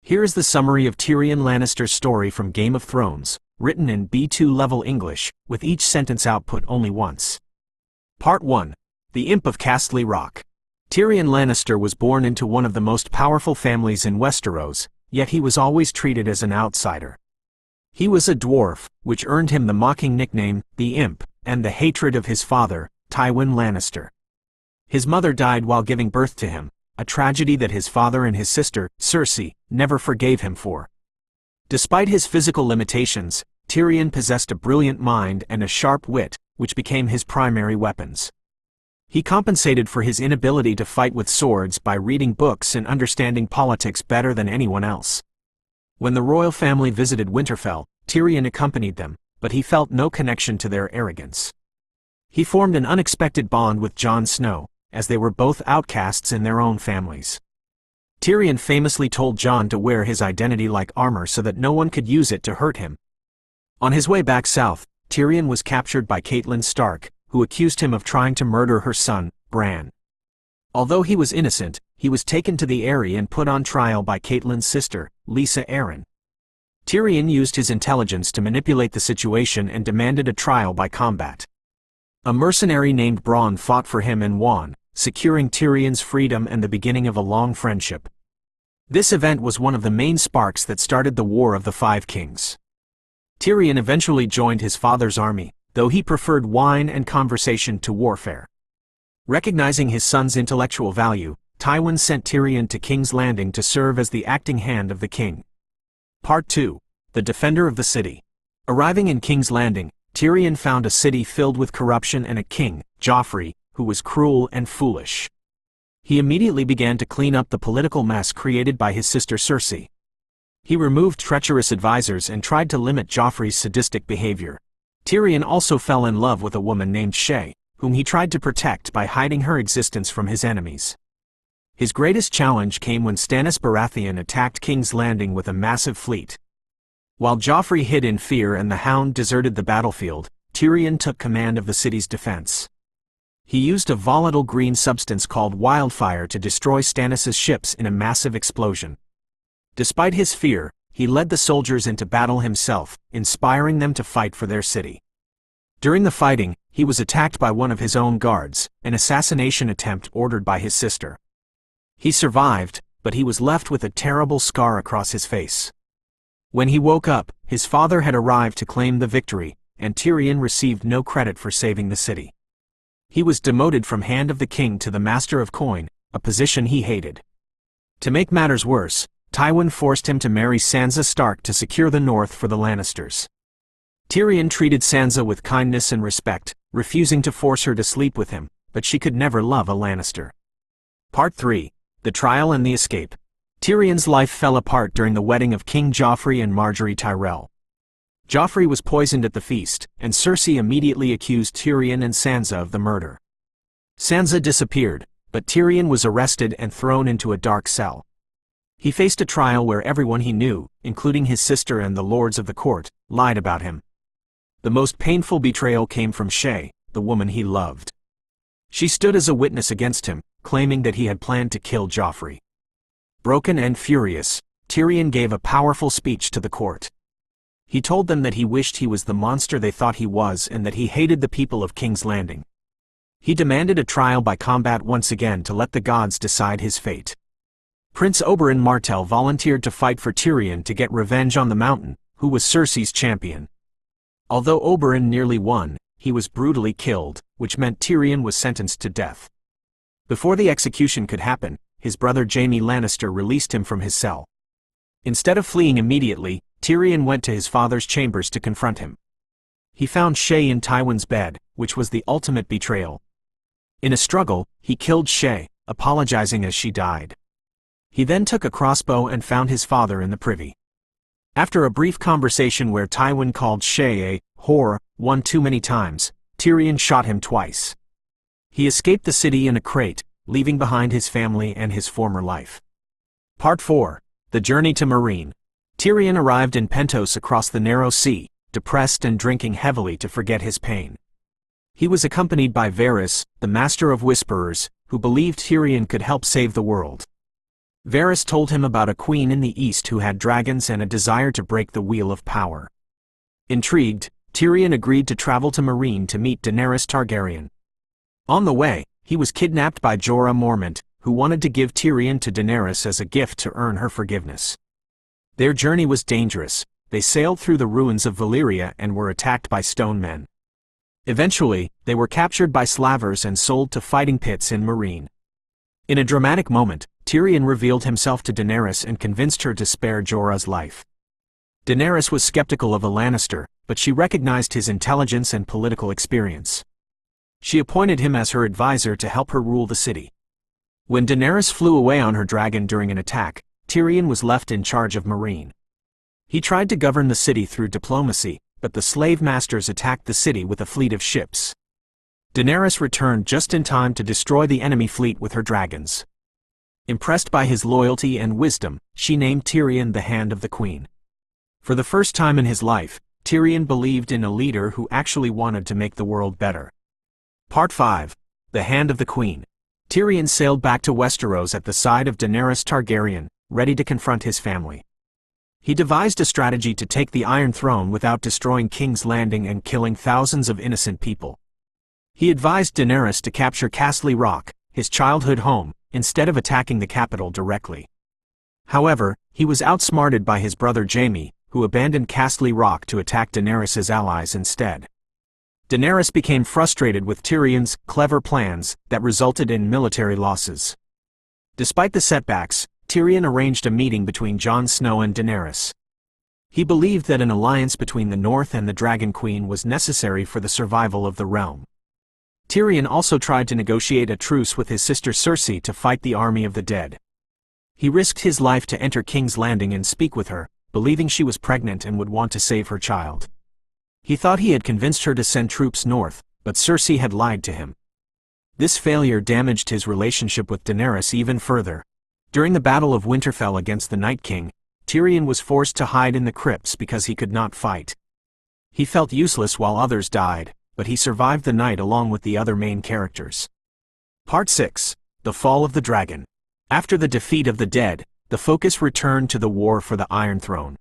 Here is the summary of Tyrion Lannister's story from Game of Thrones, written in B2 level English, with each sentence output only once. Part 1. The Imp of Castle Rock. Tyrion Lannister was born into one of the most powerful families in Westeros, yet he was always treated as an outsider. He was a dwarf, which earned him the mocking nickname, the Imp, and the hatred of his father, Tywin Lannister. His mother died while giving birth to him, a tragedy that his father and his sister, Cersei, never forgave him for. Despite his physical limitations, Tyrion possessed a brilliant mind and a sharp wit, which became his primary weapons. He compensated for his inability to fight with swords by reading books and understanding politics better than anyone else. When the royal family visited Winterfell, Tyrion accompanied them, but he felt no connection to their arrogance. He formed an unexpected bond with Jon Snow, as they were both outcasts in their own families. Tyrion famously told Jon to wear his identity like armor so that no one could use it to hurt him. On his way back south, Tyrion was captured by Catelyn Stark, who accused him of trying to murder her son, Bran. Although he was innocent, he was taken to the Eyrie and put on trial by Catelyn's sister, Lysa Arryn. Tyrion used his intelligence to manipulate the situation and demanded a trial by combat. A mercenary named Bronn fought for him and won, securing Tyrion's freedom and the beginning of a long friendship. This event was one of the main sparks that started the War of the Five Kings. Tyrion eventually joined his father's army, though he preferred wine and conversation to warfare. Recognizing his son's intellectual value, Tywin sent Tyrion to King's Landing to serve as the acting hand of the king. Part 2. The Defender of the City. Arriving in King's Landing, Tyrion found a city filled with corruption and a king, Joffrey, who was cruel and foolish. He immediately began to clean up the political mess created by his sister Cersei. He removed treacherous advisors and tried to limit Joffrey's sadistic behavior. Tyrion also fell in love with a woman named Shae, whom he tried to protect by hiding her existence from his enemies. His greatest challenge came when Stannis Baratheon attacked King's Landing with a massive fleet. While Joffrey hid in fear and the Hound deserted the battlefield, Tyrion took command of the city's defense. He used a volatile green substance called wildfire to destroy Stannis' ships in a massive explosion. Despite his fear, he led the soldiers into battle himself, inspiring them to fight for their city. During the fighting, he was attacked by one of his own guards, an assassination attempt ordered by his sister. He survived, but he was left with a terrible scar across his face. When he woke up, his father had arrived to claim the victory, and Tyrion received no credit for saving the city. He was demoted from Hand of the King to the Master of Coin, a position he hated. To make matters worse, Tywin forced him to marry Sansa Stark to secure the north for the Lannisters. Tyrion treated Sansa with kindness and respect, refusing to force her to sleep with him, but she could never love a Lannister. Part 3. The Trial and the Escape. Tyrion's life fell apart during the wedding of King Joffrey and Margaery Tyrell. Joffrey was poisoned at the feast, and Cersei immediately accused Tyrion and Sansa of the murder. Sansa disappeared, but Tyrion was arrested and thrown into a dark cell. He faced a trial where everyone he knew, including his sister and the lords of the court, lied about him. The most painful betrayal came from Shae, the woman he loved. She stood as a witness against him, claiming that he had planned to kill Joffrey. Broken and furious, Tyrion gave a powerful speech to the court. He told them that he wished he was the monster they thought he was and that he hated the people of King's Landing. He demanded a trial by combat once again to let the gods decide his fate. Prince Oberyn Martell volunteered to fight for Tyrion to get revenge on the Mountain, who was Cersei's champion. Although Oberyn nearly won, he was brutally killed, which meant Tyrion was sentenced to death. Before the execution could happen, his brother Jaime Lannister released him from his cell. Instead of fleeing immediately, Tyrion went to his father's chambers to confront him. He found Shae in Tywin's bed, which was the ultimate betrayal. In a struggle, he killed Shae, apologizing as she died. He then took a crossbow and found his father in the privy. After a brief conversation where Tywin called Shae a whore one too many times, Tyrion shot him twice. He escaped the city in a crate, leaving behind his family and his former life. Part 4. The Journey to Meereen. Tyrion arrived in Pentos across the narrow sea, depressed and drinking heavily to forget his pain. He was accompanied by Varys, the Master of Whisperers, who believed Tyrion could help save the world. Varys told him about a queen in the east who had dragons and a desire to break the wheel of power. Intrigued, Tyrion agreed to travel to Meereen to meet Daenerys Targaryen. On the way, he was kidnapped by Jorah Mormont, who wanted to give Tyrion to Daenerys as a gift to earn her forgiveness. Their journey was dangerous. They sailed through the ruins of Valyria and were attacked by stone men. Eventually, they were captured by slavers and sold to fighting pits in Meereen. In a dramatic moment, Tyrion revealed himself to Daenerys and convinced her to spare Jorah's life. Daenerys was skeptical of a Lannister, but she recognized his intelligence and political experience. She appointed him as her advisor to help her rule the city. When Daenerys flew away on her dragon during an attack, Tyrion was left in charge of Meereen. He tried to govern the city through diplomacy, but the slave masters attacked the city with a fleet of ships. Daenerys returned just in time to destroy the enemy fleet with her dragons. Impressed by his loyalty and wisdom, she named Tyrion the Hand of the Queen. For the first time in his life, Tyrion believed in a leader who actually wanted to make the world better. Part 5. The Hand of the Queen. Tyrion sailed back to Westeros at the side of Daenerys Targaryen, ready to confront his family. He devised a strategy to take the Iron Throne without destroying King's Landing and killing thousands of innocent people. He advised Daenerys to capture Castle Rock, his childhood home, instead of attacking the capital directly. However, he was outsmarted by his brother Jaime, who abandoned Castle Rock to attack Daenerys' allies instead. Daenerys became frustrated with Tyrion's clever plans that resulted in military losses. Despite the setbacks, Tyrion arranged a meeting between Jon Snow and Daenerys. He believed that an alliance between the North and the Dragon Queen was necessary for the survival of the realm. Tyrion also tried to negotiate a truce with his sister Cersei to fight the army of the dead. He risked his life to enter King's Landing and speak with her, believing she was pregnant and would want to save her child. He thought he had convinced her to send troops north, but Cersei had lied to him. This failure damaged his relationship with Daenerys even further. During the Battle of Winterfell against the Night King, Tyrion was forced to hide in the crypts because he could not fight. He felt useless while others died, but he survived the night along with the other main characters. Part 6. The Fall of the Dragon. After the defeat of the dead, the focus returned to the war for the Iron Throne.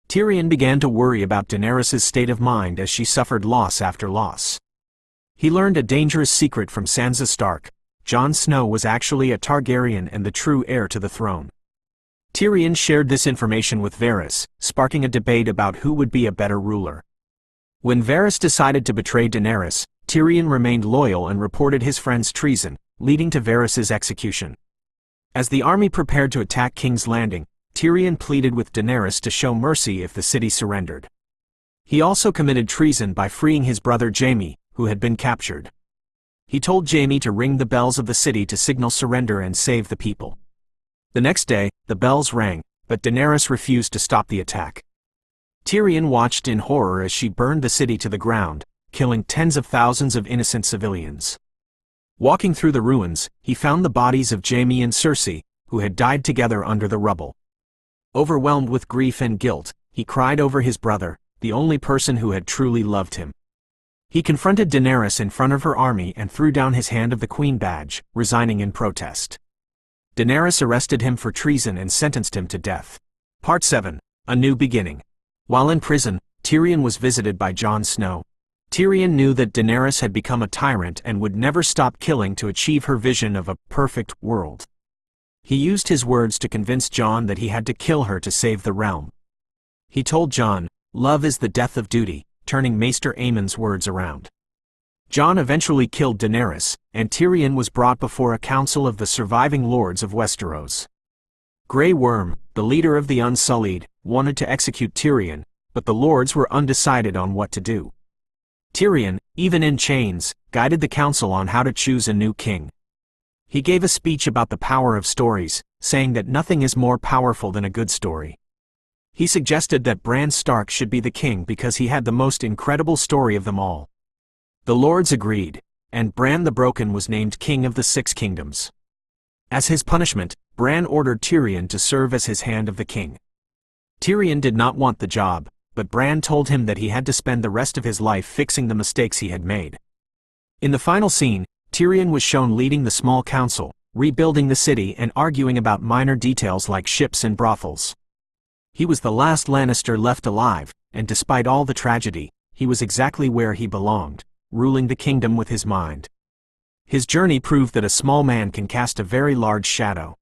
Tyrion began to worry about Daenerys' state of mind as she suffered loss after loss. He learned a dangerous secret from Sansa Stark: Jon Snow was actually a Targaryen and the true heir to the throne. Tyrion shared this information with Varys, sparking a debate about who would be a better ruler. When Varys decided to betray Daenerys, Tyrion remained loyal and reported his friend's treason, leading to Varys' execution. As the army prepared to attack King's Landing, Tyrion pleaded with Daenerys to show mercy if the city surrendered. He also committed treason by freeing his brother Jaime, who had been captured. He told Jaime to ring the bells of the city to signal surrender and save the people. The next day, the bells rang, but Daenerys refused to stop the attack. Tyrion watched in horror as she burned the city to the ground, killing tens of thousands of innocent civilians. Walking through the ruins, he found the bodies of Jaime and Cersei, who had died together under the rubble. Overwhelmed with grief and guilt, he cried over his brother, the only person who had truly loved him. He confronted Daenerys in front of her army and threw down his Hand of the Queen badge, resigning in protest. Daenerys arrested him for treason and sentenced him to death. Part 7. A New Beginning. While in prison, Tyrion was visited by Jon Snow. Tyrion knew that Daenerys had become a tyrant and would never stop killing to achieve her vision of a perfect world. He used his words to convince Jon that he had to kill her to save the realm. He told Jon, "Love is the death of duty," turning Maester Aemon's words around. Jon eventually killed Daenerys, and Tyrion was brought before a council of the surviving lords of Westeros. Grey Worm, the leader of the Unsullied, wanted to execute Tyrion, but the lords were undecided on what to do. Tyrion, even in chains, guided the council on how to choose a new king. He gave a speech about the power of stories, saying that nothing is more powerful than a good story. He suggested that Bran Stark should be the king because he had the most incredible story of them all. The lords agreed, and Bran the Broken was named King of the Six Kingdoms. As his punishment, Bran ordered Tyrion to serve as his Hand of the King. Tyrion did not want the job, but Bran told him that he had to spend the rest of his life fixing the mistakes he had made. In the final scene, Tyrion was shown leading the small council, rebuilding the city and arguing about minor details like ships and brothels. He was the last Lannister left alive, and despite all the tragedy, he was exactly where he belonged, ruling the kingdom with his mind. His journey proved that a small man can cast a very large shadow.